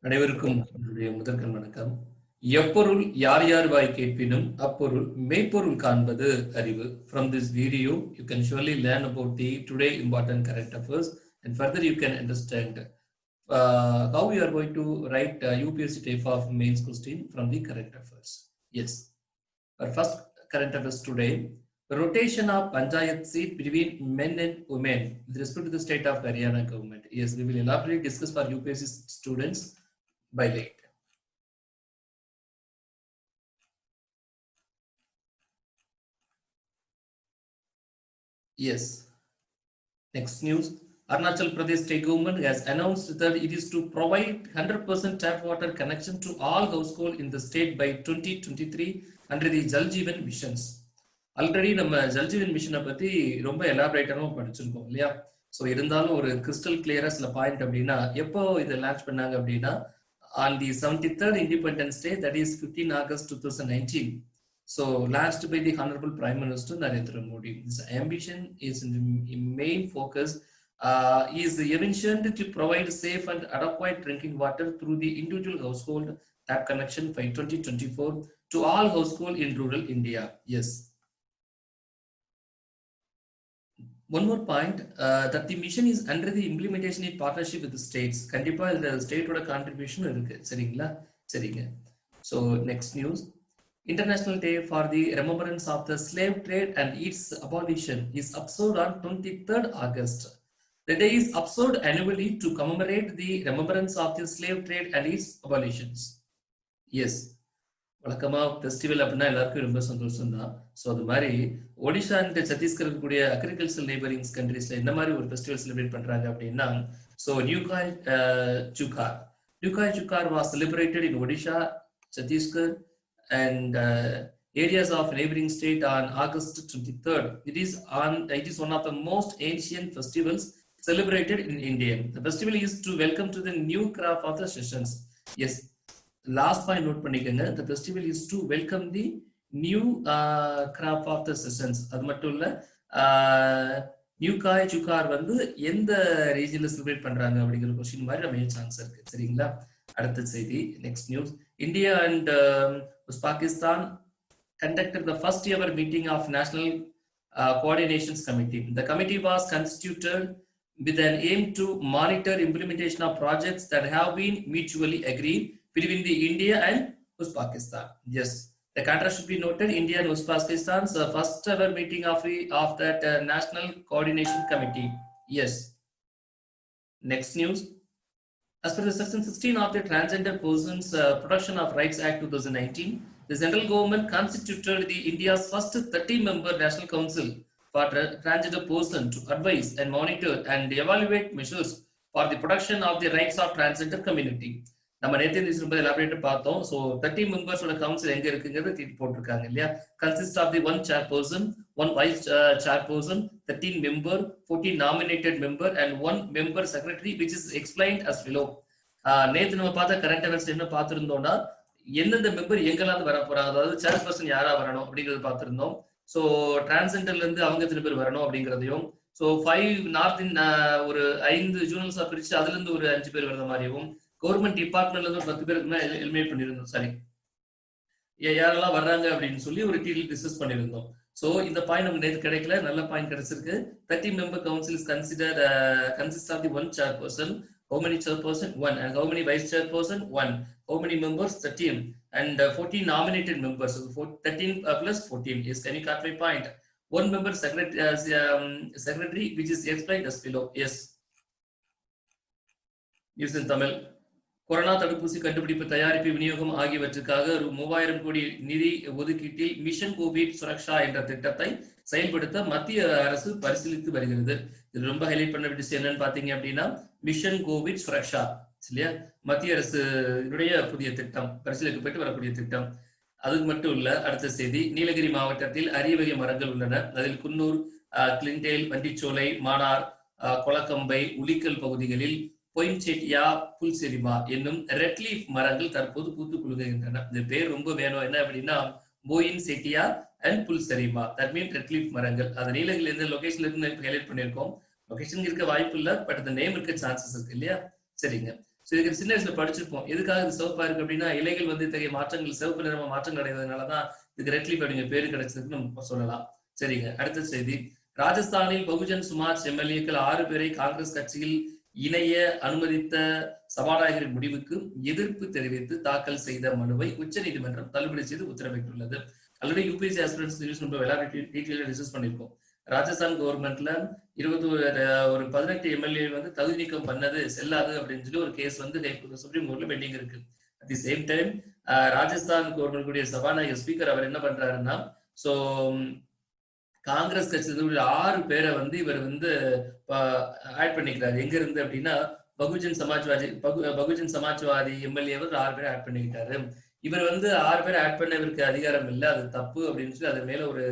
அனைவருக்கும் என்னுடைய முதற்கண் வணக்கம். எப்பொருள் யார் யார் வாய் கேட்பினும் அப்பொருள் மெய்ப்பொருள் காண்பது அறிவு. From this video, you can surely learn about the today important current affairs, and further you can understand how you are going to write UPSC type of mains question from the current affairs. Yes, our first current affairs today: rotation of panchayat seat between men and women with respect to the state of Haryana government. Yes, we will elaborate discuss for UPSC students by late. Yes. Next news. Arunachal Pradesh state government has announced that it is to provide 100% tap water connection to all households in the state by 2023 under the Jal Jeevan missions. Already நம்ம ஜல்ஜீவன் மிஷனை பத்தி ரொம்ப எலாபரேட்டாக படிச்சிருக்கோம் இல்லையா? So இருந்தாலும் ஒரு crystal கிளியரா சில point அப்படின்னா, எப்போ இதை லான்ச் பண்ணாங்க அப்படின்னா, on the 73rd Independence Day, that is 15 August 2019. So launched by the Honorable Prime Minister Narendra Modi. This ambition is in the main focus is envisioned to provide safe and adequate drinking water through the individual household tap connection by 2024 to all households in rural India. Yes. One more point, that the mission is under the implementation in partnership with the states. Kandipa the state oda contribution irukku. Seringla? Seringa. So next news. International Day for the Remembrance of the Slave Trade and its Abolition is observed on 23rd August. The day is observed annually to commemorate the remembrance of the slave trade and its abolitions. Yes. வழக்கமா festival அப்படின்னா எல்லாருக்கும் ரொம்ப சந்தோஷம் தான். So அது மாதிரி Odisha and Chhattisgarh இருக்கக்கூடிய agriculture நெய்பரிங்ஸ் கண்ட்ரீஸ்ல என்ன மாதிரி ஒரு ஃபெஸ்டிவல் செலிப்ரேட் பண்றாங்க அப்படின்னா, so Nuakhai Juhar was celebrated in Odisha, Chhattisgarh and areas of neighboring state on August 23rd. It is one of the most ancient festivals celebrated in India. The festival is to welcome to the new crop of the sessions. Yes, last point note பண்ணிக்கங்க. The festival is to welcome the new crop of the sessions. அது மட்டும் இல்ல, நியூகாய் சுக்கார் வந்து எந்த ரீஜன்ல celebrate பண்றாங்க அப்படிங்கிற question மாதிரி நம்ம சான்ஸ் இருக்கு. சரிங்களா? அடுத்த செய்தி, next news. India and Uzbekistan conducted the first ever meeting of National Coordination Committee. The committee was constituted with an aim to monitor implementation of projects that have been mutually agreed between the India and Uzbekistan. Yes, the contrast should be noted. India and Uzbekistan's first ever meeting of that National Coordination Committee. Yes. Next news. As per the Section 16 of the Transgender Persons Protection of Rights Act 2019, the central government constituted the India's first 30-member National Council for Transgender Persons to advise and monitor and evaluate measures for the protection of the rights of transgender community. நம்ம நேற்று இந்த ரொம்ப elaborate பார்த்தோம். So 30 மெம்பர்ஸோட council எங்க இருக்குங்கிறது போட்டிருக்காங்க இல்லையா? Consist of the 1 chairperson, 1 vice chairperson, 13 member, 14 nominated member and 1 member secretary, which is explained as below. நேற்று நம்ம பார்த்த கரண்ட் அஃபேர்ஸ் என்ன பார்த்திருந்தோம்னா, எந்தெந்த மெம்பர் எங்கெல்லாம் வர போறாங்க, அதாவது சேர்பர்சன் யாரா வரணும் அப்படிங்கறது பார்த்திருந்தோம். ஸோ டிரான்ஸ்ஜெண்டர்ல இருந்து அவங்க எத்தனை பேர் வரணும் அப்படிங்கிறதையும், ஸோ 5 நார்த் ஒரு 5 ஜூனல்ஸா பிரிச்சு அதுல இருந்து ஒரு 5 பேர் வர்ற மாதிரியும், கவர்மெண்ட் டிபார்ட்மெண்ட்ல இருந்து ஒரு 10 பேருக்கு எலிமினேட் பண்ணிருந்தோம். சரி, யாரெல்லாம் வர்றாங்க அப்படின்னு சொல்லி ஒரு டீல் டிஸ்கஸ் பண்ணிருந்தோம். ஸோ இந்த பாயிண்ட் நமக்கு நேற்று கிடைக்கல, நல்ல பாயிண்ட் கிடைச்சிருக்கு. 30 member council is considered consists of the 1 chairperson. How many chairperson? 1. And how many vice chairperson? 1. How many members? 13. And 14 nominated members. So 13 plus 14 is, can you cut my point? 1 member secretary, which is explained as below. Yes. News in Tamil. Corona தடுப்பூசி கண்டுபிடிப்பு, தயாரிப்பு, விநியோகம் ஆகியவற்றுக்காக 3000 கோடி நிதி ஒதுக்கீட்டில் mission Covid Suraksha என்ற திட்டத்தை செயல்படுத்த மத்திய அரசு பரிசீலித்து வருகிறது. இது ரொம்ப ஹைலைட் பண்ண விஷயம் என்னன்னு பாத்தீங்க அப்படின்னா, மிஷன் கோவிட் சுரக்ஷா இல்லையா, மத்திய அரசு புதிய திட்டம், பரிசீலிக்கப்பட்டு வரக்கூடிய திட்டம். அதுக்கு மட்டும் இல்ல, அடுத்த செய்தி, நீலகிரி மாவட்டத்தில் அரிய வகை மரங்கள் உள்ளன. அதில் குன்னூர், கிளிண்டேல், வண்டிச்சோலை, மானார், கொளக்கம்பை, உளிக்கல் பகுதிகளில் பொயின்செட்டியா, புல்செரிமா என்னும் ரெட்லீஃப் மரங்கள் தற்போது பூத்து குலுங்குகின்றன. இந்த பேர் ரொம்ப வேணும், என்ன அப்படின்னா போயின்செட்டியா அண்ட் புல்செரிமா, தட் மீன் ரெட்லீஃப் மரங்கள். அது நீலகிரில இருந்து லொகேஷன்ல இருந்து ஹைலைட் பண்ணியிருக்கோம். லொகேஷன் இருக்க வாய்ப்பு இல்லை, பட் அந்த நேம் இருக்க சான்சஸ் இருக்கு இல்லையா? சரிங்க. ஸோ இதுக்கு சின்ன வயசுல படிச்சிருப்போம். எதுக்காக இது சிவப்பா இருக்கு அப்படின்னா இலைகள் வந்து இத்தகைய மாற்றங்கள் சிவப்பு நிறமா மாற்றங்கள் அடைவதனாலதான் இதுக்கு ரெட் லீஃப் அப்படிங்கிற பேரு கிடைச்சதுக்கு நம்ம சொல்லலாம். சரிங்க, அடுத்த செய்தி. ராஜஸ்தானில் பகுஜன் சமாஜ் எம்எல்ஏக்கள் 6 பேரை காங்கிரஸ் கட்சியில் இணைய அனுமதித்த சபாநாயகரின் முடிவுக்கு எதிர்ப்பு தெரிவித்து தாக்கல் செய்த மனுவை உச்சநீதிமன்றம் தள்ளுபடி செய்து உத்தரவிட்டுள்ளது. ஆல்ரெடி யூபிஎஸ்சி ஆஸ்பிரன்ட்ஸ் நியூஸ் நம்ம டீட்டெயிலாக டிஸ்கஸ் பண்ணியிருக்கோம். ராஜஸ்தான் கவர்மெண்ட்ல 18 எம்எல்ஏ வந்து தகுதி நீக்கம் பண்ணது செல்லாது அப்படின்னு சொல்லி ஒரு கேஸ் வந்து சுப்ரீம் கோர்ட்ல பெண்டிங் இருக்கு. At the same time Rajasthan government சபாநாயகர் ஸ்பீக்கர் அவர் என்ன பண்றாருன்னா, சோ காங்கிரஸ் கட்சியில 6 பேரை வந்து இவர் வந்து ஆட் பண்ணிக்கிறாரு. எங்க இருந்து அப்படின்னா பகுஜன் சமாஜ்வாதி எம்எல்ஏ 6 பேரை ஆட் பண்ணிக்கிட்டாரு. இவர் வந்து 6 பேரை ஆட் பண்ண இவருக்கு அதிகாரம் இல்லை, அது தப்பு அப்படின்னு சொல்லி அது மேல ஒரு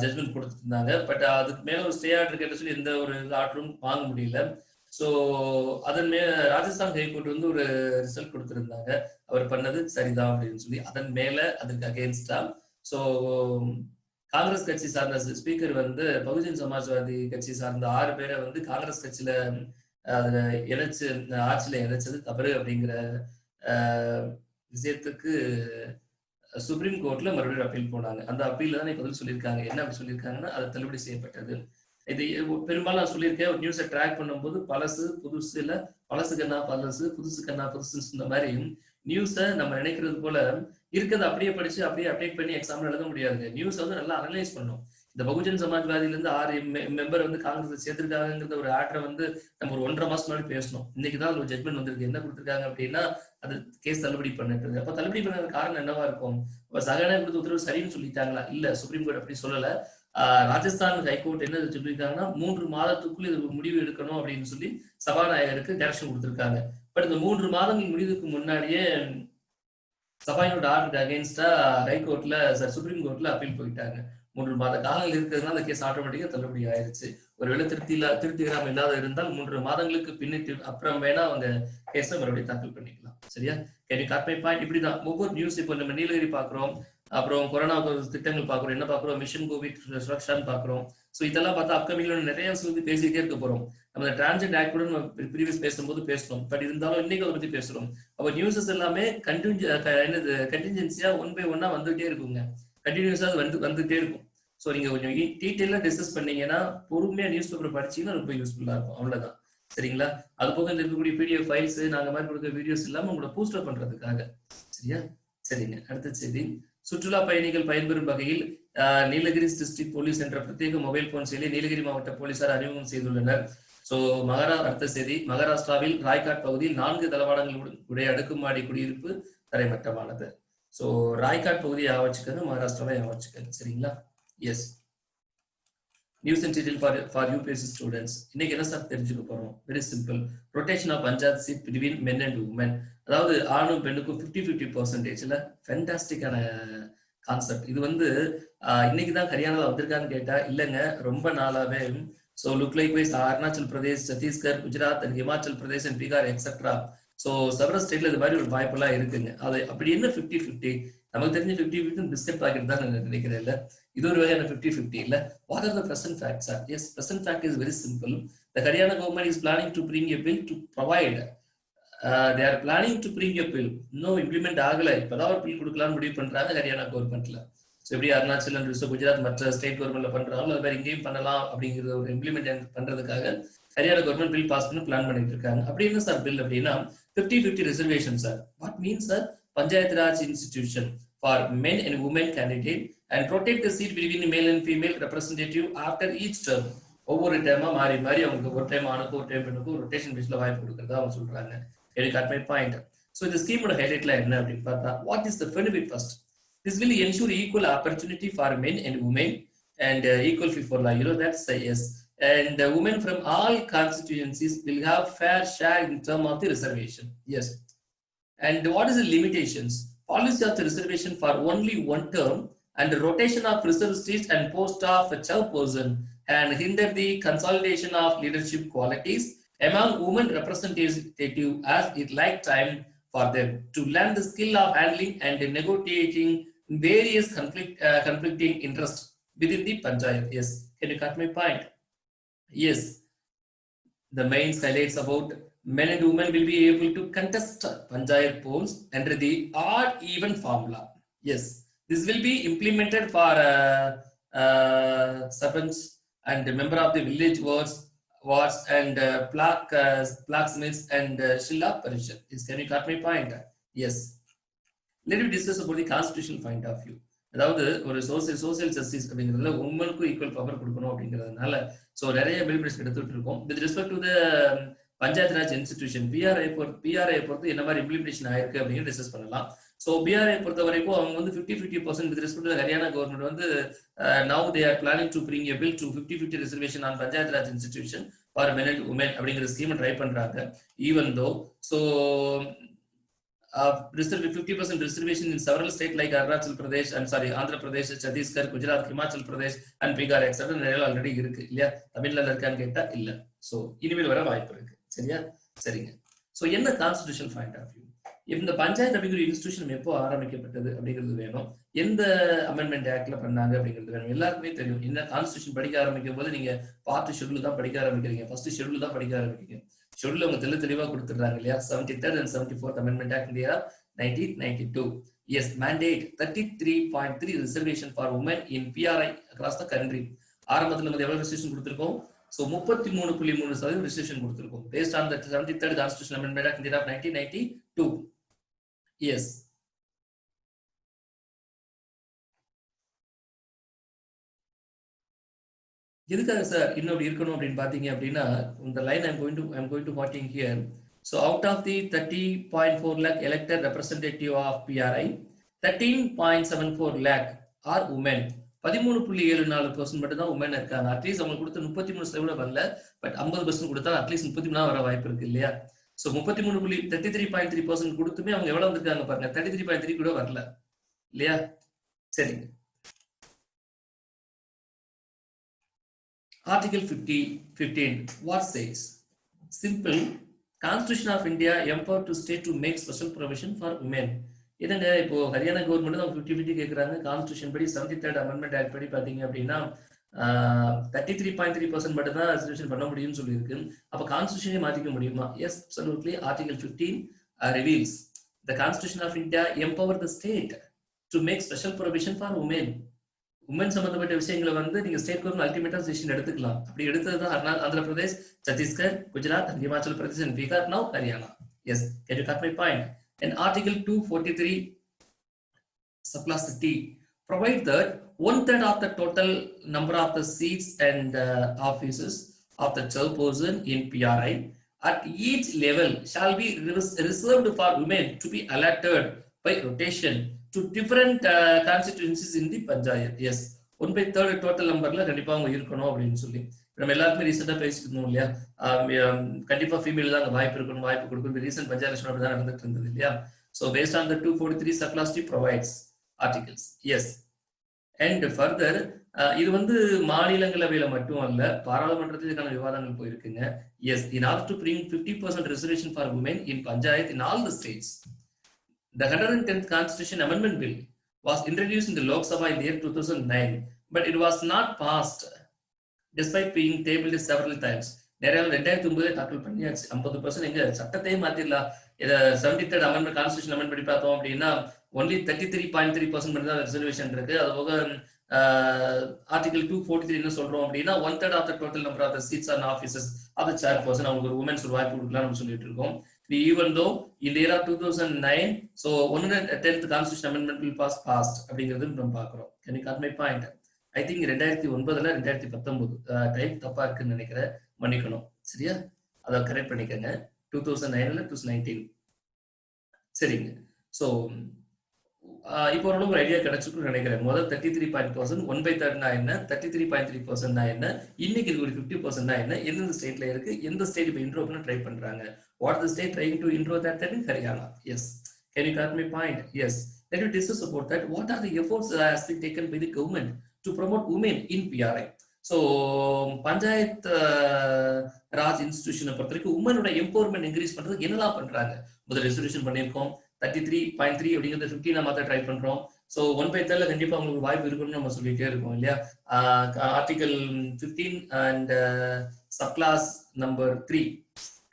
ஜட்மெண்ட் கொடுத்துருந்தாங்க. பட் அதுக்கு மேல ஒரு ஸ்டே ஆர்டர் கேட்ட சொல்லி எந்த ஒரு ஆர்டரும் வாங்க முடியல. ஸோ அதன் மேல ராஜஸ்தான் ஹைகோர்ட் வந்து ஒரு ரிசல்ட் கொடுத்திருந்தாங்க, அவர் பண்ணது சரிதான் அப்படின்னு சொல்லி. அதன் மேல அதுக்கு அகேன்ஸ்டா ஸோ காங்கிரஸ் கட்சி சார்ந்த ஸ்பீக்கர் வந்து பகுஜன் சமாஜ்வாதி கட்சி சார்ந்த 6 பேரை வந்து காங்கிரஸ் கட்சியில அதுல ஆட்சியில இணைச்சது தவறு அப்படிங்கிற விஷயத்துக்கு சுப்ரீம் கோர்ட்ல மறுபடியும் அப்பீல் போனாங்க. அந்த அப்பீல் தான் பதில் சொல்லியிருக்காங்க. என்ன அப்படி சொல்லியிருக்காங்கன்னா, அது தள்ளுபடி செய்யப்பட்டது. இது பெரும்பாலும் நான் சொல்லியிருக்கேன், ஒரு நியூஸை ட்ராக் பண்ணும்போது பழசு புதுசு இல்ல பழசு கண்ணா பழசு புதுசு கண்ணா புதுசு இந்த மாதிரி நியூஸை நம்ம நினைக்கிறது போல இருக்கிறத அப்படியே படிச்சு அப்படியே அப்டேட் பண்ணி எக்ஸாம்பிள் எழுத முடியாது. நியூஸ் வந்து நல்லா அனலைஸ் பண்ணும். இந்த பகுஜன் சமாஜ்வாதியில இருந்து 6 மெம்பர் வந்து காங்கிரஸ் சேர்த்திருக்காங்கிறத ஒரு ஆட்ரை வந்து நம்ம ஒரு 1.5 மாசம் முன்னாடி பேசணும். இன்னைக்குதான் ஒரு ஜட்மெண்ட் வந்திருக்கு. என்ன கொடுத்திருக்காங்க அப்படின்னா, அது கேஸ் தள்ளுபடி பண்ணிட்டு. அப்ப தள்ளுபடி பண்ண காரணம் என்னவா இருக்கும்? சகன கொடுத்த உத்தரவு சரின்னு சொல்லிட்டாங்களா? இல்ல, சுப்ரீம் கோர்ட் அப்படி சொல்லல. ராஜஸ்தான் ஹைகோர்ட் என்ன சொல்லியிருக்காங்கன்னா, 3 மாதத்துக்குள்ள இது முடிவு எடுக்கணும் அப்படின்னு சொல்லி சபாநாயகருக்கு டைரக்ஷன் கொடுத்திருக்காங்க. பட் இந்த 3 மாதங்கள் முடிவுக்கு முன்னாடியே சபாயினோட ஆர்டருக்கு அகேன்ஸ்டா ஹைகோர்ட்ல சுப்ரீம் கோர்ட்ல அப்பீல் போயிட்டாங்க. 3 மாத காலங்கள் இருக்கிறதுனால அந்த கேஸ் ஆட்டோமேட்டிக்கா தள்ளுபடி ஆயிருச்சு. ஒருவேளை திருப்திகரம் இல்லாத இருந்தால் 3 மாதங்களுக்கு பின்னிட்டு அப்புறம் வேணா அவங்க கேஸை மறுபடியும் தாக்கல் பண்ணிக்கலாம். சரியா? Correct point. இப்படிதான் ஒவ்வொரு நியூஸ். இப்போ நம்ம நீலகிரி பாக்குறோம், அப்புறம் கொரோனா திட்டங்கள் பாக்குறோம், என்ன பாக்குறோம், மிஷன் கோவிட் சுரக்ஷான்னு பாக்குறோம். ஸோ இதெல்லாம் பார்த்தா அப்கமிங்ல நிறைய பேசிக்கிட்டே இருக்க போறோம். நம்ம டிரான்சிட் ஆக்ட் கூட நம்ம ப்ரீவியஸ் பேசும்போது பேசணும். பட் இருந்தாலும் இன்னைக்கு அதை பத்தி பேசுறோம். அப்போ நியூஸஸ் எல்லாமே கண்டின்ஜென்சியா 1 by 1 வந்துகிட்டே இருக்குங்க. கண்டினியூஸா வந்துகிட்டே இருக்கும். ஸோ நீங்க கொஞ்சம் டீட்டெயிலா டிஸ்கஸ் பண்ணீங்கன்னா, பொறுமையா நியூஸ் பேப்பர் படிச்சீங்கன்னா ரொம்ப யூஸ்ஃபுல்லா இருக்கும். அவ்வளவுதான். சரிங்களா? அது போக இந்த இருக்கக்கூடிய பிடிஎஃப் ஃபைல்ஸ் நாங்க மாதிரி கொடுக்குற வீடியோஸ் இல்லாம உங்களோட பூஸ்டர் பண்றதுக்காக. சரியா? சரிங்க, அடுத்த செய்தி. சுற்றுலா பயணிகள் பயன்பெறும் வகையில் நீலகிரி டிஸ்ட்ரிக்ட் போலீஸ் என்ற பிரத்யேக மொபைல் போன் செயலியை நீலகிரி மாவட்ட போலீசார் அறிமுகம் செய்துள்ளனர். சோ அடுத்த செய்தி. மகாராஷ்டிராவில் ராய்காட் பகுதியில் 4 தளவாடங்கள் உடைய அடுக்குமாடி குடியிருப்பு தரைமட்டமானது. சோ ராய்காட் பகுதியை ஆவச்சுக்கிறது, மகாராஷ்டிராவை ஆவச்சுக்கிறது. சரிங்களா? Yes. News and detail for UPSC students. இன்னைக்கு என்ன சார் தெரிஞ்சுக்க போறோம்? Very simple. Rotation of panchayat seat between men and women. அதாவது ஆணும் பெண்ணுக்கும் 50-50% ஃபேண்டாஸ்டிக்கான கான்செப்ட். இது வந்து இன்னைக்குதான் ஹரியானால வந்திருக்கான்னு கேட்டா இல்லைங்க, ரொம்ப நாளாவே. So look likewise Arunachal Pradesh, Chhattisgarh, Gujarat and Himachal Pradesh and Bihar etcetera. So several ஸ்டேட்ல இது மாதிரி ஒரு வாய்ப்பெல்லாம் இருக்குங்க. அது அப்படி என்ன 50-50? நமக்கு தெரிஞ்ச 50-50 பிஸ்கட் பாக்கெட் தான் நினைக்கிறேன். இல்ல, இது ஒரு வகையான 50-50 இல்ல. What are the present facts? Yes, present fact is very simple. The Haryana government is planning to bring a bill to provide they are planning to bring a bill. இன்னும் இம்ப்ளிமெண்ட் ஆகல. இப்பதான் ஒரு பில் கொடுக்கலாம்னு முடிவு பண்றாங்க ஹரியானா கவர்மெண்ட்ல. ஸோ எப்படி Arunachal and Gujarat மற்ற ஸ்டேட் கவர்மெண்ட்ல பண்றாங்களோ அது மாதிரி இங்கேயும் பண்ணலாம் அப்படிங்கிற ஒரு இம்ப்ளிமெண்ட் பண்றதுக்காக ஹரியானா கவர்மெண்ட் பில் பாஸ் பண்ணி பிளான் பண்ணிட்டு இருக்காங்க. அப்படி என்ன சார் பில் அப்படின்னா 50-50 reservation sir. What means sir? Panchayat Raj institution for men and women candidate and rotate the seat between male and female representative after each term. ஒவ்வொரு டைமா மாறி மாறி அவங்களுக்கு ஒரு டைம் ஆணுக்கும் ஒரு டைம் பெண்ணுக்கும் ரொட்டேஷன் பேஸ்ல வாய்ப்பு கொடுக்கறதா அவங்க சொல்றாங்க. Got my point. So the scheme would highlight like what is the benefit first? This will ensure equal opportunity for men and women and equal fee for law. That's a yes. And women from all constituencies will have fair share in terms of the reservation. Yes. And what is the limitations? Policy of the reservation for only 1 term and the rotation of reserved seats and post of a chairperson and hinder the consolidation of leadership qualities among women representatives as it like time for them to learn the skill of handling and negotiating various conflicting interests within the panchayat. Yes, can you cut my point? Yes, the main highlights about men and women will be able to contest panchayat polls under the odd even formula. Yes, this will be implemented for serpents and member of the village wards and blacksmiths and Shilla Parishad. Can you got my point? Yes. Let me discuss about the constitutional point of view. அதாவது ஒரு social justice அப்படிங்கிறதுல உமனுக்கும் equal power கொடுக்கணும் அப்படிங்கிறதுனால so நிறைய பில்பிள்ஸ் எடுத்துட்டு இருக்கோம். With respect to the panchayat Raj institution PRI பொறுத்து என்ன மாதிரி இம்ப்ளிமெண்டேஷன் ஆயிருக்கு அப்படின்னு டிஸ்கஸ் பண்ணலாம். ஸோ பிஆர்ஐ பொறுத்த வரைக்கும் அவங்க வந்து 50-50% with respect to Haryana government வந்து now they are planning to bring a bill to 50-50 reservation on panchayat Raj institution for men and women அப்படிங்கிற ஸ்கீமை ட்ரை பண்றாங்க. Even though so 50% reservation in several states like Arunachal Pradesh, Andhra Pradesh, Chhattisgarh, Gujarat, Himachal Pradesh and Bihar etc. already இருக்கு இல்லையா? தமிழ்ல இருக்கான்னு கேட்டா இல்ல. So இனிமேல் வர வாய்ப்பு இருக்கு. சரியா? சரிங்க. சோ என்ன கான்ஸ்டிடியூஷனல் பாயிண்ட் ஆஃப் வியூ? இந்த பஞ்சாயத்து அப்படிங்கிற இன்ஸ்டிடியூஷன் எப்போ ஆரம்பிக்கப்பட்டது அப்படிங்கிறது வேணும். எந்த அமெண்ட்மெண்ட் ஆக்ட்ல பண்ணாங்க அப்படிங்கிறது வேணும். எல்லாருக்குமே தெரியும். இந்த கான்ஸ்டிடியூஷன் படிக்க ஆரம்பிக்கும் போது நீங்க பார்ட் ஷெட்யூல் தான் படிக்க ஆரம்பிக்கிறீங்க. ஃபர்ஸ்ட் ஷெட்யூல் தான் படிக்க ஆரம்பிக்கிறீங்க. ஷெட்யூல் அவங்க தெளிவா கொடுத்துறாங்க இல்லையா? 73rd and 74th Amendment Act India 1992. Yes, mandate 33.3 reservation for women in PRI across the country. ஆரம்பத்துல நம்ம எவ்வளவு ரெஸ்ட்ரிக்ஷன் கொடுத்திருக்கோம்? சோ 33.3% ரெஸ்ட்ரிக்ஷன் கொடுத்திருக்கோம் based on the 73rd Constitutional Amendment Act India 1992. Yes. எதுக்காக சார் இன்னும் இருக்கணும் அப்படின்னு பாத்தீங்க அப்படின்னா இந்த line I'm going to working here. So out of the 30.4 lakh elected representative of PRI, 13.74 lakh are women. 13.74% மட்டும் தான் உமன் இருக்காங்க. அட்லீஸ்ட் அவங்களுக்கு கொடுத்த 33% வரல, பட் 50% கொடுத்தா அட்லீஸ்ட் 33 வர வாய்ப்பு இருக்கு இல்லையா? சோ 33.33% கொடுத்துமே அவங்க எவ்வளவு வந்திருக்காங்க பாருங்க, 33.3 கூட வரல இல்லையா? சரிங்க. Article 15 what says? Simple. Constitution of India empower to state to make special provision for women. என்னங்க இப்போ ஹரியானா கவர்மெண்ட் தான் 50-50 கேக்குறாங்க. கான்ஸ்டிடியூஷன் படி 73rd அமெண்ட்மெண்ட் ஆக்ட் படி பாத்தீங்க அப்படின்னா 33.3% மட்டும் தான் ரெசர்வேஷன் பண்ண முடியும்னு சொல்லியிருக்கு. அப்ப கான்ஸ்டிடியூஷனை மாத்திக்க முடியுமா? Yes, absolutely. Article 15 reveals the Constitution of India empower the state to make special provision for women. Women சம்பந்தப்பட்ட விஷயங்களை வந்து நீங்க ஸ்டேட் கவர்மெண்ட் அல்டிமேட்டா டிசிஷன் எடுத்துக்கலாம். அப்படி எடுத்ததுதான் Andhra Pradesh, Chhattisgarh, Gujarat, Himachal Pradesh and Bihar, now Haryana. Yes, can you cut my point? And Article 243 subclass T provide that 1/3 of the total number of the seats and offices of the chairperson in PRI at each level shall be reserved for women to be allotted by rotation to different constituencies in the panchayat. Yes, 1/3 total numberல கண்டிப்பா அவங்க இருக்கணும் அப்படின்னு சொல்லி நம்ம எல்லாருமே ரீசெண்டா பேசிட்டு இருந்தோம் இல்லையா? கண்டிப்பா ஃபீமேல் தான் வாய்ப்பு இருக்கணும், வாய்ப்பு கொடுக்கணும். ரீசெண்ட் பஞ்சாயத்து எலெக்ஷன் அப்படிதான் நடந்துட்டு இருந்தது இல்லையா? So based on the 243 subclass T provides articles. Yes, and further இது வந்து மாநிலங்களவையில மட்டும் அல்ல, பாராளுமன்றத்தில் இதுக்கான விவாதங்கள் போயிருக்குங்க. Yes, in order to bring 50% reservation for women in panchayat in all the states, the 110th Constitution Amendment Bill was introduced in the Lok Sabha in the year 2009, but it was not passed despite being tabled several times. நிறைய 2009 தாக்கல் பண்ணியாச்சு. 50% எங்க சட்டத்தையே மாத்திரலாம். 73rd Amendment Constitution Amendment படி பார்த்தோம் அப்படின்னா only 33.3% மட்டும் தான் reservation இருக்கு. அது போக ஆர்டிகல் 243 என்ன சொல்றோம் அப்படின்னா 1/3 of the total number of the seats and offices of the chairperson அவங்களுக்கு ஒரு உமன்ஸ் ஒரு வாய்ப்பு கொடுக்கலாம்னு சொல்லிட்டு இருக்கோம். Even though in the year 2009, so 110th Constitution Amendment Bill passed அப்படிங்கிறது நம்ம பார்க்கிறோம். Can you cut my point? I think 2009ல 2019 type தப்பா இருக்குன்னு நினைக்கிறேன், மன்னிக்கணும். சரியா? அதை கரெக்ட் பண்ணிக்கங்க. 2009ல 2019. சரிங்க. ஸோ இப்போ ஒரு ஐடியா கிடைச்சிருக்குன்னு நினைக்கிறேன். முதல் 33% 1/3 என்ன, 33.3% என்ன, இன்னைக்கு இது ஒரு 50% என்ன, எந்தெந்த ஸ்டேட்ல இருக்கு, எந்த ஸ்டேட் இப்போ இன்ட்ரோ பண்ண ட்ரை பண்றாங்க. What the state trying to intro that in Haryana? Yes. Can you got my point? Yes. Let me discuss about that. What are the efforts that has been taken by the government to promote women in PRI? So, Panchayat Raj institution பொறுத்தவரைக்கும் உமனோட empowerment increase பண்றதுக்கு என்னெல்லாம் பண்றாங்க? முதல் resolution பண்ணியிருக்கோம். 33.3 அப்படிங்கிறது 15 மாத்த try பண்றோம். So 1/3 கண்டிப்பா உங்களுக்கு வாய்ப்பு இருக்குன்னு நம்ம சொல்லிட்டே இருக்கோம் இல்லையா? Article 15 and subclass number 3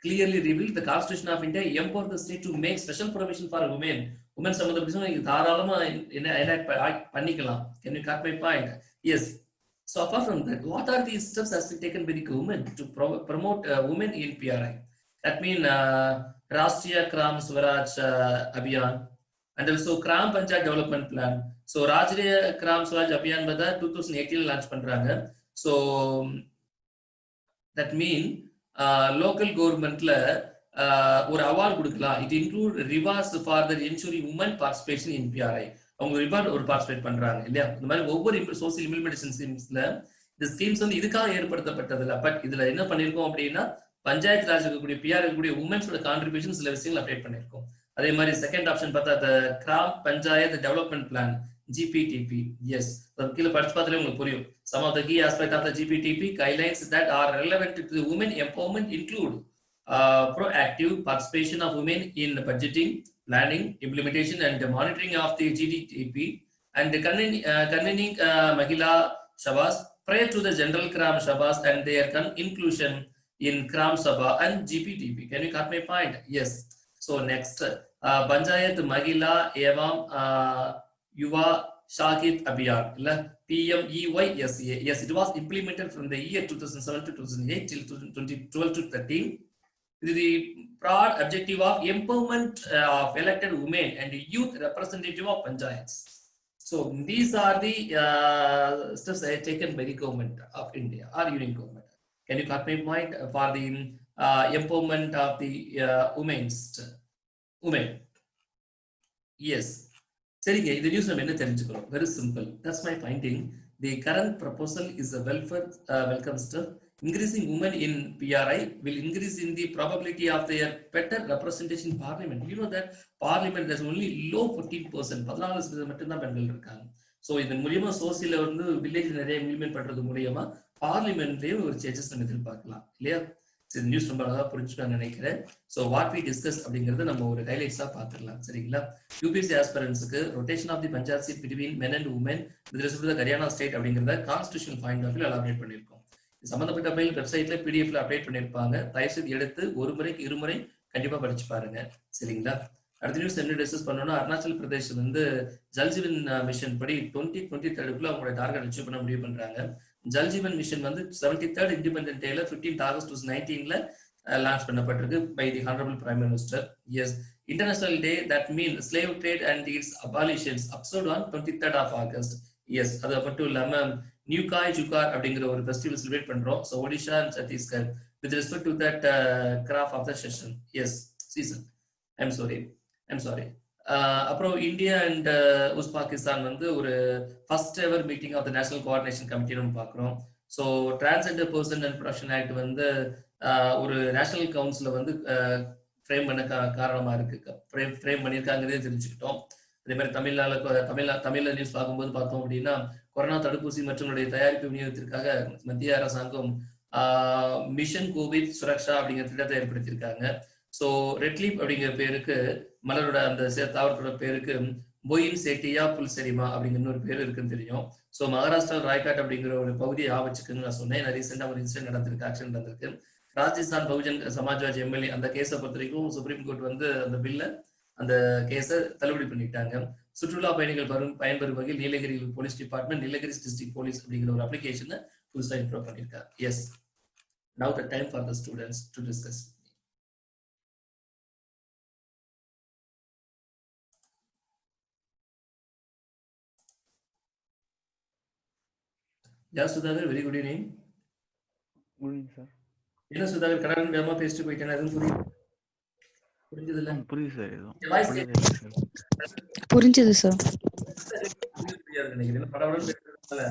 clearly revealed the Constitution of India empower the state to make special provision for women. Women சம்பந்த பிரச்சனை தாராளமா enact பண்ணிக்கலாம். Can you cut my point? Yes. So apart from that, what are these steps has been taken by the government to promote women in PRI? That means Rashtriya Gram Swaraj Abhiyan and also Gram Panchayat Development Plan. So Rashtriya Gram Swaraj Abhiyan வந்து 2018 launch பண்றாங்க. So that means local governmentல ஒரு award கொடுக்கலாம். It include rewards for the ensuring women participation in PRI. அவங்க reward ஒரு participate பண்றாங்க இல்லையா? இந்த மாதிரி ஒவ்வொரு சோசியல் இம்ப்ளிமெண்டேஷன் ஸ்கீம்ஸ்ல இந்த ஸ்கீம்ஸ் வந்து இதுக்காக ஏற்படுத்தப்பட்டது இல்லை. பட் இதுல என்ன பண்ணிருக்கோம் அப்படின்னா பஞ்சாயத்து ராஜ் இருக்கக்கூடிய பிஆர் இருக்கக்கூடிய உமன்ஸோட கான்ட்ரிபியூஷன் சில விஷயங்கள் அப்டேட் பண்ணிருக்கோம். அதே மாதிரி செகண்ட் ஆப்ஷன் பார்த்தா gram panchayat development plan GPTP. Yes, கீழே படிச்சு பார்த்தாலே உங்களுக்கு புரியும். Some of the key aspects of the GPTP guidelines that are relevant to the women empowerment include proactive participation of women in budgeting, planning, implementation and monitoring of the GDTP and convening Mahila Sabhas prior to the General Gram Sabhas and their inclusion in Gram Sabha and GPTP. Can you cut my point? Yes. So next, Panchayat Mahila Evam Yuva Shakit Abhiyan, PMEYSA. Yes, it was implemented from the year 2007 to 2008 till 2012 to 13. The broad objective of empowerment of elected women and youth representative of panchayats. So these are the steps taken by the government of India or union government. Can you cut my point for the empowerment of the women? Yes. சரிங்க, இந்த news நம்ம என்ன தெரிஞ்சுக்கிறோம்? Very simple. That's my finding. The current proposal is a welcome step. Increasing women in PRI will increase in the probability of their better representation in parliament. You know that parliament there's only low 14%, 14% மட்டும் தான் பெண்கள் இருக்காங்க. So இதன் மூலியமா சோசியல வந்து village நிறைய implement பண்றது மூலியமா பார்லிமெண்ட்லயே ஒரு சேஞ்சஸ் நம்ம எதிர்பார்க்கலாம் இல்லையா? இந்த நியூஸ் ரொம்ப அழகா புரிஞ்சுக்கலாம்னு நினைக்கிறேன். ஸோ வாட் வி டிஸ்கஸ் அப்படிங்கிறது நம்ம ஒரு ஹைலைட்ஸா பார்த்துடலாம். சரிங்களா? யூபிஎஸ்சி ஆஸ்பிரன்ஸுக்கு rotation of the panchayat seat between men and women with respect to Haryana state அப்படிங்கிறத constitution point of view elaborate பண்ணியிருக்கோம். சம்பந்தப்பட்ட மெயில் வெப்சைட்ல பிடிஎஃப்ல அப்டேட் பண்ணியிருப்பாங்க. தயவுசெய்து எடுத்து ஒரு முறைக்கு இருமுறை கண்டிப்பா படிச்சு பாருங்க. சரிங்களா? அடுத்த நியூஸ் என்ன டிஸ்கஸ் பண்ணோம்னா, அருணாச்சல் பிரதேஷ் வந்து ஜல்ஜீவன் மிஷன் படி 2023 அவங்களோட டார்கெட் அச்சீவ் பண்ண முடிவு பண்றாங்க. ஜல்ஜீவன் மிஷன் வந்து 73rd இண்டிபெண்டன்ட் டேல 15th August 2019 லான்ச் பண்ணப்பட்டிருக்கு by the honourable prime minister. Yes, international day that mean slave trade and its abolitions observed on 23rd of August. Yes, அது மட்டும் இல்லாம நியூ காய் ஜுகார் அப்படிங்கிற ஒரு ஃபெஸ்டிவல் செலிப்ரேட் பண்றோம். So Odisha and Chhattisgarh with respect to that craft of the session. Yes, season. I'm sorry. அப்புறம் India and Uzbekistan வந்து ஒரு first ever meeting of the national coordination committee நம்ம பார்க்குறோம். So transgender person and protection act வந்து ஒரு national கவுன்சில வந்து frame பண்ண காரணமா இருக்கு. ஃப்ரேம் பண்ணியிருக்காங்கிறதே தெரிஞ்சுக்கிட்டோம். அதே மாதிரி தமிழ்ல நியூஸ் பார்க்கும்போது பார்த்தோம் அப்படின்னா, கொரோனா தடுப்பூசி மற்றும் தயாரிப்பு விநியோகத்திற்காக மத்திய அரசாங்கம் மிஷன் கோவிட் சுரக்ஷா அப்படிங்கிற திட்டத்தை ஏற்படுத்தியிருக்காங்க. ஸோ ரெட்லீப் அப்படிங்கிற பேருக்கு மலரோட அந்த தாவரத்தோட பேருக்கு பொயின் சேட்டியா புல்செரிமா அப்படிங்கிற இன்னொரு பேர் இருக்குன்னு தெரியும். ஸோ மகாராஷ்டிரா ராய்காட் அப்படிங்கிற ஒரு பகுதியை ஆவச்சுக்குன்னு நான் சொன்னேன். ரீசெண்டா ஒரு இன்சிடென்ட் நடந்திருக்கு, ஆக்சிடென்ட் நடந்திருக்கு. ராஜஸ்தான் பகுஜன் சமாஜ்வாதி எம்எல்ஏ அந்த கேஸை பொறுத்த வரைக்கும் சுப்ரீம் கோர்ட் வந்து அந்த கேஸை தள்ளுபடி பண்ணிட்டாங்க. சுற்றுலா பயணிகள் பயன்பெறும் வகையில் Nilgiri police department Nilgiri district police அப்படிங்கிற ஒரு அப்ளிகேஷனை புதுசாக இன்ட்ரோ பண்ணியிருக்காங்க. Yes, now the time for the students to discuss. Yeah, Sudhakar, very good evening. Good evening, sir. என்ன சுதாகர் கடகன் வேகமா பேசிட்டு போயிட்டேன், எதுவும் புரிஞ்சது இல்ல? புரியுது சார். புரிஞ்சது சார். நினைக்கிறேன் படபடன்னு பேசுறதுனால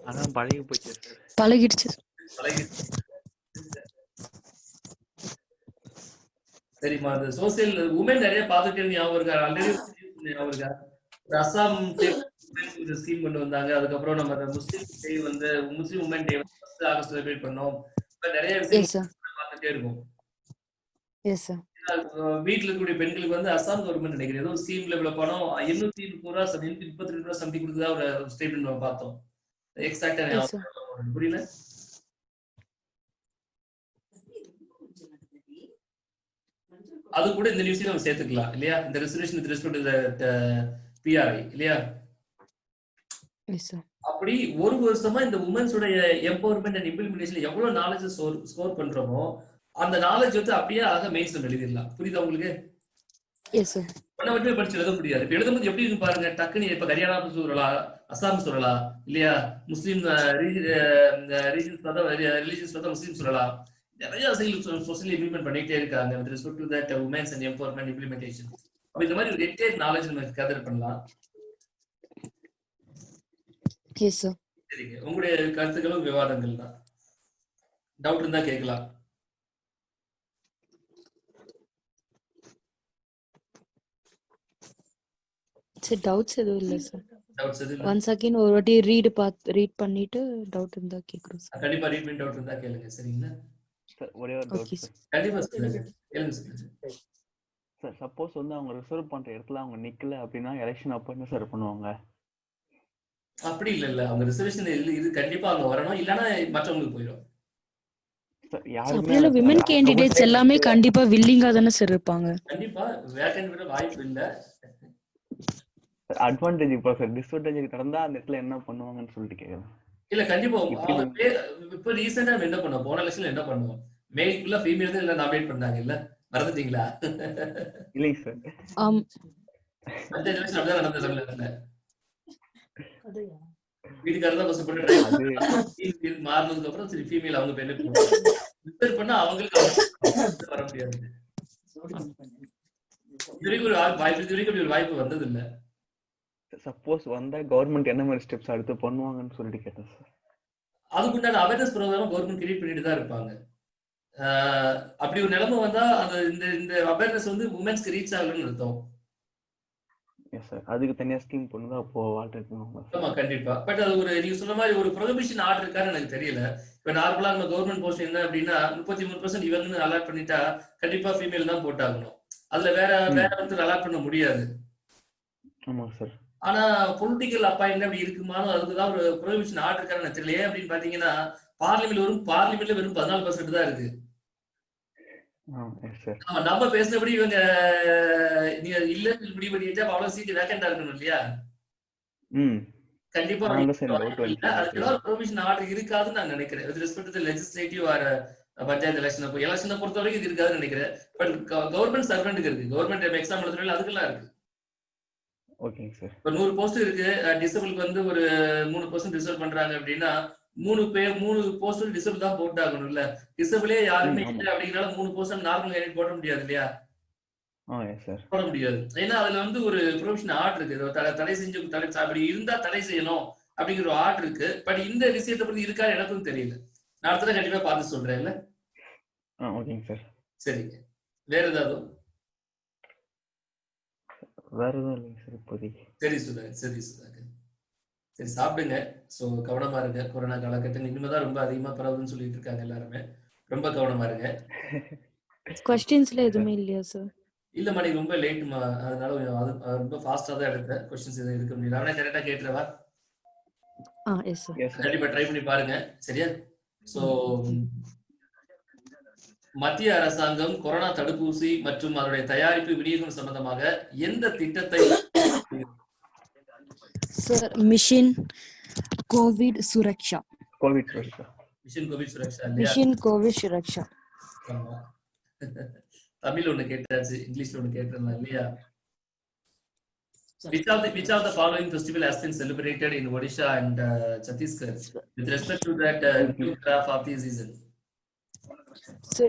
அதான் பழகி போச்சு சார். பழகிடுச்சு. சரிம்மா, அது சோசியல் உமன் நிறைய பார்த்துட்டு ஞாபகம் இருக்கா? ஆல்ரெடி ஞாபகம் இருக்கா? அசாம் ஸ்கீம் கொண்டு வந்தாங்க. அதுக்கப்புறம் நம்ம முஸ்லீம் டே வந்து முஸ்லீம் உமன் டே 1st August செலிப்ரேட் பண்ணோம். நிறைய விஷயம் பார்த்துட்டே இருக்கும். வீட்டுல இருக்கக்கூடிய பெண்களுக்கு வந்து அசாம் கவர்மெண்ட் நினைக்கிறேன் ஏதோ ஸ்கீம்ல இவ்வளவு பணம் 832 சம்திங் கொடுத்ததா ஒரு ஸ்டேட்மெண்ட் நம்ம பார்த்தோம். எக்ஸாக்டா புரியல. அது கூட இந்த நியூஸ்ல நம்ம சேர்த்துக்கலாம் இல்லையா? இந்த resolution with respect to PRI இல்லையா? Yes sir. அப்படி ஒரு வருஷமா இந்த உமன்ஸோட எம்பவர்மெண்ட் அண்ட் இம்ப்ளிமெண்டேஷன்ல எவ்வளவு நாலேஜ் ஸ்கோர் பண்றோமோ அந்த நாலேஜ் வந்து அப்படியே ஆக மெயின்ஸ்ல எழுதிடலாம். புரியுதா உங்களுக்கு? Yes sir. ஒன்ன மட்டுமே படிச்சு எழுத முடியாது. இப்ப எழுதும்போது எப்படி இருக்கு பாருங்க. டக்குன்னு இப்ப ஹரியானா சொல்லலாம், அசாம் சொல்லலாம் இல்லையா? முஸ்லீம் ரீஜன்ஸ் பார்த்தா ரிலீஜியஸ் பார்த்தா முஸ்லீம் சொல்லலாம். நிறைய சோசியல் இம்ப்ளிமெண்ட் பண்ணிட்டே இருக்காங்க with respect to that women's and empowerment implementation. அப்ப இந்த மாதிரி ஒரு என்டையர் நாலேஜ் நம்ம கேதர் பண்ணலாம். Yes sir. சரிங்க, உங்களுடைய கருத்துக்களும் விவாதங்கள் தான். டவுட் இருந்தா கேட்கலாம். சார் டவுட்ஸ் எதுவும் இல்லை சார். டவுட்ஸ் எதுவும் ஒன்ஸ் அகைன் ஒரு வாட்டி ரீட் பண்ணிட்டு டவுட் இருந்தா கேக்குறோம் சார். கண்டிப்பா ரீட் பண்ணி டவுட் இருந்தா கேளுங்க. சரிங்களா? சார் ஒரே ஒரு டவுட் ஓகே சார். சார். கண்டிப்பா சொல்லுங்க. கேளுங்க சொல்லுங்க. சார் சப்போஸ் வந்து அவங்க ரிசர்வ் பண்ற இடத்துல அவங்க நிக்கல அப்படின்னா எலெக்ஷன் அப்போ என்ன சார் பண்ணுவாங்க? அப்படி இல்ல அவங்க ரிசர்வேஷன் இது கண்டிப்பா அவங்க வரணும், இல்லனா மற்றவங்களுக்கு போயிடும். சார் அப்படியே விமன் கேண்டிடேட்ஸ் எல்லாமே கண்டிப்பா வில்லிங்கா தானே சார் இருப்பாங்க. கண்டிப்பா வேகன்ட் விட வாய்ப்பு இல்ல. அட்வான்டேஜ் இப்போ சார் டிஸ்அட்வான்டேஜ் நடந்தா அந்த இடத்துல என்ன பண்ணுவாங்கன்னு சொல்லிட்டு கேக்குறேன். இல்ல கண்டிப்பா இப்ப ரீசெண்டா என்ன பண்ணோம், போன எலெக்ஷன்ல என்ன பண்ணுவோம், மேல்க்குள்ள ஃபீமேல் தான் இல்ல நாமினேட் பண்ணாங்க இல்ல, மறந்துட்டீங்களா? இல்லைங்க சார். அந்த எலெக்ஷன் அப்படிதான் நடந்தது தமிழ்நாட்டுல. வீட்டுக்காரர் தான் பஸ் போட்டு மாறினதுக்கு அப்புறம் சரி ஃபீமேல் அவங்க பேர்ல ரிப்பேர் பண்ணா அவங்களுக்கு வர முடியாது. இது வரைக்கும் ஒரு வாய்ப்பு, இது வரைக்கும் ஒரு வாய்ப்பு வந்தது இல்ல. சப்போஸ் வந்தா கவர்மெண்ட் என்ன மாதிரி ஸ்டெப்ஸ் அடுத்து பண்ணுவாங்கன்னு சொல்லிட்டு கேட்டேன் சார். அதுக்குண்டான அவேர்னஸ் ப்ரோக்ராம் கவர்மெண்ட் கிரியேட் பண்ணிட்டு தான் இருப்பாங்க. அப்படி ஒரு நிலைமை வந்தா அது இந்த அவேர்னஸ் வந்து உமன்ஸ்க்கு ரீச் ஆகலன்னு அர்த்தம். Yes sir. அதுக்கு தனியா ஸ்கீம் பண்ணுங்க அப்போ ஆல்டர்னேட் பண்ணுவாங்க. ஆமா கண்டிப்பா. பட் அது ஒரு நீங்க சொன்ன மாதிரி ஒரு ப்ரொஹிபிஷன் ஆர்டர் இருக்கான்னு எனக்கு தெரியல. இப்ப நார்மலா நம்ம கவர்மெண்ட் போஸ்ட் என்ன அப்படின்னா 33% இவங்கன்னு அலாட் பண்ணிட்டா கண்டிப்பா ஃபீமேல் தான் போட்டாகணும். அதுல வேற வந்து அலாட் பண்ண முடியாது. ஆமா சார். ஆனா பொலிட்டிக்கல் அப்பாயின்மெண்ட் அப்படி இருக்குமானோ அதுக்குதான் ஒரு ப்ரொஹிபிஷன் ஆர்டர் இருக்கான்னு எனக்கு தெரியல. அப்படின்னு பாத்தீங்கன்னா பார்லிமெண்ட்ல வெறும் 14% தான் இருக்கு. நம்ம பேசினபடி இவங்க நீங்க இல்ல முடிவு பண்ணிட்டா அவ்வளவு சீட் வேக்கண்டா இருக்கணும் இல்லையா? கண்டிப்பா அதுக்கு ஏதாவது ப்ரொவிஷன் ஆர்டர் இருக்காதுன்னு நான் நினைக்கிறேன். With respect to legislative or panchayat எலெக்ஷனை பொறுத்த வரைக்கும் இது இருக்காதுன்னு நினைக்கிறேன். பட் கவர்மெண்ட் சர்வெண்ட்டுக்கு இருக்கு, கவர்மெண்ட் எக்ஸாம் எழுதுறதுல அதுக்கெல்லாம் இருக்கு. ஓகேங்க சார். இப்போ 100 போஸ்ட் இருக்கு, டிசபிளுக்கு வந்து ஒரு 3% ரிசர்வ் பண்றாங்க அப்படின்னா 3 போஸ்ட் டிசபிள் தான் போட்டாகணும் இல்ல. டிசபிளே யாருமே இல்லை அப்படிங்கறனால 3 போஸ்ட் நார்மல் கேண்டிடேட் போட முடியாது இல்லையா? போட முடியாது. ஏன்னா அதுல வந்து ஒரு ப்ரொவிஷன் ஆர்டர் இருக்கு, தடை செஞ்சு அப்படி இருந்தா தடை செய்யணும் அப்படிங்கிற ஒரு ஆர்டர் இருக்கு. பட் இந்த விஷயத்தை பத்தி இருக்கா எனக்கும் தெரியல. நான் அடுத்த கண்டிப்பா பார்த்து சொல்றேன் இல்ல. ஓகேங்க சார். சரிங்க, வேற ஏதாவது? வேற எதுவும் இல்லைங்க சார் இப்போதைக்கு. சரி சுதாகர், சரி சாப்பிடுங்க. ஸோ கவனமா இருங்க. கொரோனா காலகட்டம் இனிமேதான் ரொம்ப அதிகமா பரவுதுன்னு சொல்லிட்டு இருக்காங்க எல்லாருமே. ரொம்ப கவனமா இருங்க. क्वेश्चंसல எதுவுமே இல்லையா சார்? இல்ல மணி ரொம்ப லேட்மா, அதனால ரொம்ப ஃபாஸ்டா தான் எடுத்தேன். क्वेश्चंस எதுவும் இருக்க முடியல. அவனே கரெக்டா கேட்றவா? Yes sir. கண்டிப்பா ட்ரை பண்ணி பாருங்க. சரியா? சோ மத்திய அரசாங்கம் கொரோனா தடுப்பூசி மற்றும் அதனுடைய தயாரிப்பு விநியோகம் சம்பந்தமாக எந்த திட்டத்தை சார் மிஷன் கோவிட் சுரக்ஷா ஆமா தமிழ் ஒண்ணு கேட்டாச்சு, இங்கிலீஷ்ல ஒண்ணு கேட்டிருந்தா இல்லையா? Which of the following festival has been celebrated in Odisha and Chhattisgarh with respect to that new crop of the season? Sir,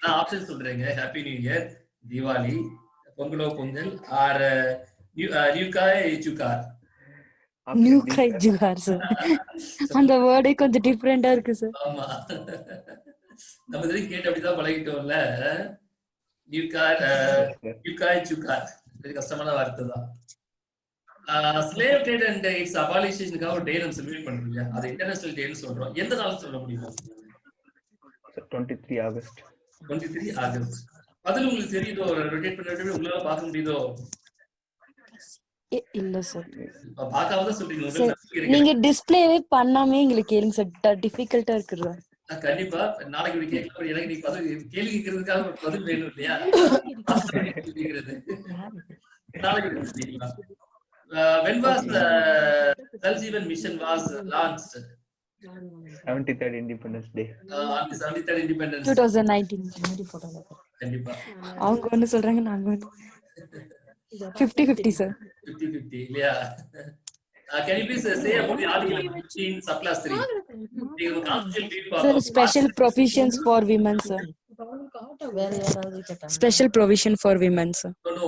நான் ஆப்ஷன் சொல்றேங்க. ஹாப்பி நியூ இயர், தீபாவளி, பொங்கலோ பொங்கல் ஆர் நியூகாய் ஜுகார். நியூகாய் ஜுகார் சார். அந்த வேர்டே கொஞ்சம் டிஃபரெண்டா இருக்கு சார். ஆமா, நம்ம இதுவரைக்கும் கேட்டு அப்படிதான் பழகிட்டோம்ல. நியூகாய் ஜுகார் கொஞ்சம் கஷ்டமான வார்த்தை தான். ஸ்லேவ் ட்ரேட் அண்ட் இட்ஸ் அபாலிஷேஷனுக்காக ஒரு டே நம்ம செலிப்ரேட் பண்றோம் இல்லையா? அது இன்டர்நேஷனல் டேன்னு சொல்றோம். எந்த நாள் சொல்ல முடியுமா? 23 ஆகஸ்ட். 23 ஆகஸ்ட். அதுல உங்களுக்கு தெரியுதோ, ரொட்டேட் பண்ணிட்டு உங்களால பார்க்க முடியுதோ? இல்ல சார். பார்க்காம தான் சொல்றீங்க. நீங்க டிஸ்ப்ளேவே பண்ணாமே எங்களுக்கு கேளுங்க சார். டிஃபிகல்ட்டா இருக்குதா? கண்டிப்பா நாளைக்கு இப்படி கேட்கலாம். எனக்கு நீ கேள்வி கேட்கறதுக்காக ஒரு பதில் வேணும் இல்லையா? நாளைக்கு when was the Jal Jeevan Mission was launched? 73rd Independence Day. On the 73rd Independence 2019. கண்டிப்பா அவங்க ஒண்ணு சொல்றாங்க, நாங்க ஒண்ணு. 50-50 சார். 50-50 இல்லையா? Can you please say about the article 15 subclass 3? Sir, special provisions for women, sir. Special provision for women, sir. No,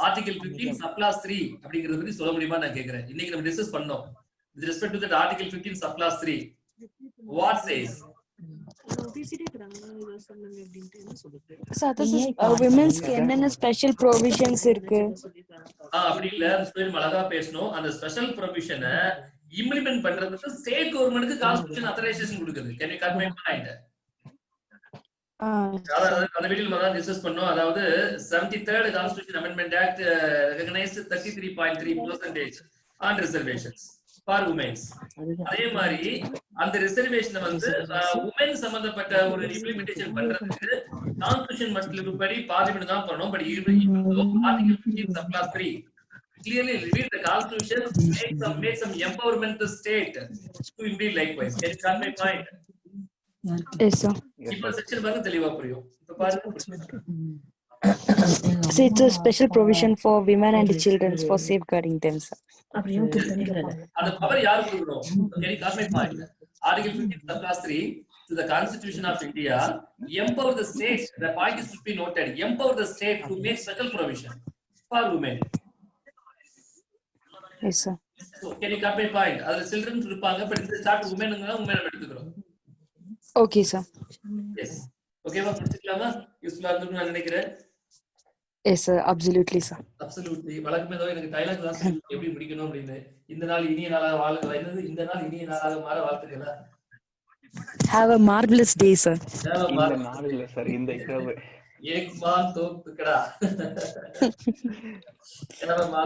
article 15 subclass 3 அப்படிங்கறது பத்தி சொல்ல முடியுமா நான் கேக்குறேன். இன்னைக்கு நம்ம டிஸ்கஸ் பண்ணோம். With respect to that article 15 subclass 3, what says? விமென்ஸ்க்கு என்னென்ன ஸ்பெஷல் ப்ரொவிஷன்ஸ் இருக்கு? அப்படி இல்ல, ஸ்டூடண்ட் அழகா பேசணும். அந்த ஸ்பெஷல் ப்ரொவிஷனை இம்ப்ளிமெண்ட் பண்றதுக்கு ஸ்டேட் கவர்மெண்ட்க்கு கான்ஸ்டிடியூஷன் அத்தரைசேஷன் கொடுக்குது. Can you cut my point? அந்த வீடியோல தான் டிஸ்கஸ் பண்ணோம். அதாவது 73rd Constitution Amendment Act recognized 33.3% on reservations for women. அதே மாதிரி அந்த ரிசர்வேஷனை வந்து women சம்பந்தப்பட்ட ஒரு இம்ப்ளிமெண்டேஷன் பண்றதுக்கு கான்ஸ்டிடியூஷன் மட்டத்தின்படி பார்லிமென்ட் தான் பண்ணணும். But article 15 subclass 3 clearly reveals the constitution makes some empowerment the state to implement likewise. Can you cut my point? Yes, sir. இப்ப செக்ஷன் பாருங்க தெளிவா புரியும். இப்ப பாருங்க. So it's a special provision for women and children for safeguarding them, sir. அந்த power யாருக்கு கொடுக்கணும்? Can you cut my point? Article 15 subclass 3 to the Constitution of India empower the state. The point is to be noted. Empower the state to make special provision for women. Yes, sir. So can you cut my point? அதுல children இருப்பாங்க, but இந்த chart womenங்கனா women எடுத்துக்கிறோம். Okay, sir. Yes. ஓகேவா? புரிஞ்சுக்கலாமா? யூஸ்ஃபுல்லா இருக்கும்னு நான் நினைக்கிறேன். Yes, sir. Absolutely, sir. Absolutely. வழக்கமே ஏதோ எனக்கு டயலாக் கிளாஸ் எப்படி முடிக்கணும் அப்படின்னு. இந்த நாள் இனிய நாளாக வாழுங்க. என்னது இந்த நாள் இனிய நாளாக மாற வாழ்த்துக்களா? Have a marvelous day, sir. இந்த நாள் இல்ல சார், இந்த இரவு. ஏக்மான் தோத்துக்கடா.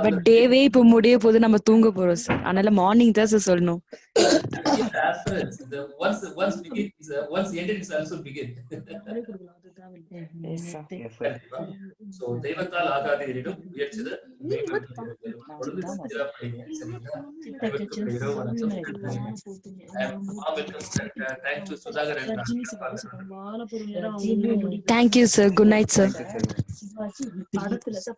பட் டேவே இப்ப முடிய போது நம்ம தூங்க போறோம் சார். அதனால மார்னிங் தான் சார் சொல்லணும். Once ended it's also begin. Yes, sir. Yes, sir. So தெய்வத்தால் ஆகாதீரிடம் முயற்சிது. Thank you, sir. Good night, sir. Thank you, sir.